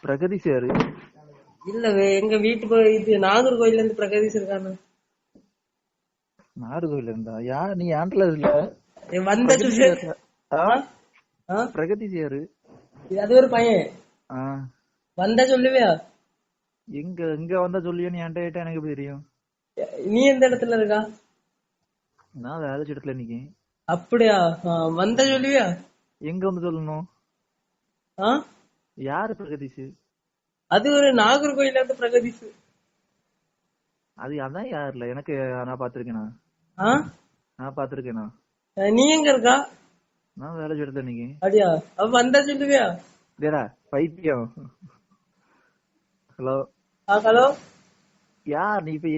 பிரகதீஷ் யாரு? இல்ல எங்க வீட்டு இது நாகர்கோயில்ல இருந்து பிரகதீஷ் இருக்கானு. நாகர்கோயில்ல இருந்தா யார்? நீ ஆண்டல இல்ல வந்த சொல்லு. பிரகதீஷ் யாரு? அது ஒரு பையன். வந்தா சொல்லுவியா? எங்க இங்க வந்தா சொல்லியா? நீ ஆண்ட கேட்டா எனக்கு எப்படி தெரியும்? நீ எந்த இடத்துல இருக்கா? நான் வேலை இடத்துல நிக்கேன். அப்படியா? வந்தா சொல்லுவியா? எங்க வந்து சொல்லணும்? யாரு பிரகதீஷ்? அது ஒரு நாகர்கோயில இருந்து பிரகதீஷ். அது அதான் யாருல எனக்கு நான் பாத்திருக்கேனா? நான் பாத்திருக்கேனா? நீ எங்க இருக்கா? நான் வேலை இடத்துல நிக்கேன். அப்படியா? அப்ப வந்தா சொல்லுவியா? டேடா பைத்தியம். ஹலோ ஹலோ யார் நீ? இப்ப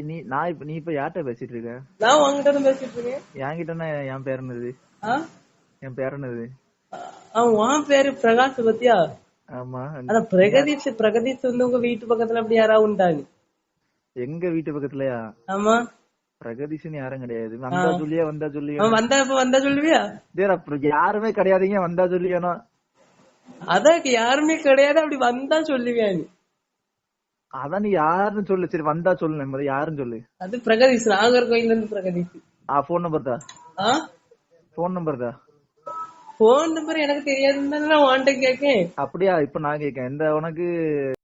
நீ இப்ப யார்கிட்ட பேசிட்டு இருக்க? நான் உங்ககிட்ட தான் பேசிட்டு இருக்கேன். என்கிட்ட என் பேர் என்னது? என் பேர் என்னது? உன் பேரு பிரகாஷ் பத்தியா? ஆமா. ஆனா பிரகதீஷ் வந்து உங்க வீட்டு பக்கத்துல அப்படி யாராவது உண்டாங்க? எங்க வீட்டு பக்கத்துலயா? ஆமா. பிரகதீஷன் யாரும் கிடையாது. வந்தா சொல்லியா? வந்தா சொல்லியா? வந்தா சொல்லுவியா? யாருமே கிடையாதுங்க. வந்தா சொல்லியானோ? அதான் யாருமே கிடையாது. அப்படி வந்தா சொல்லுவியா? அதான் நீ யாருன்னு சொல்லு. சரி வந்தா சொல்லு. யாருன்னு சொல்லு. அது பிரகதீஷ், நாகர்கோயில இருந்து பிரகதீஷ். போன் நம்பர் தான். போன் நம்பர் தான். போன் நம்பர் எனக்கு தெரியாதுன்னு நான் உன்கிட்ட கேட்கேன். அப்படியா? இப்ப நான் கேட்கேன். இந்த உனக்கு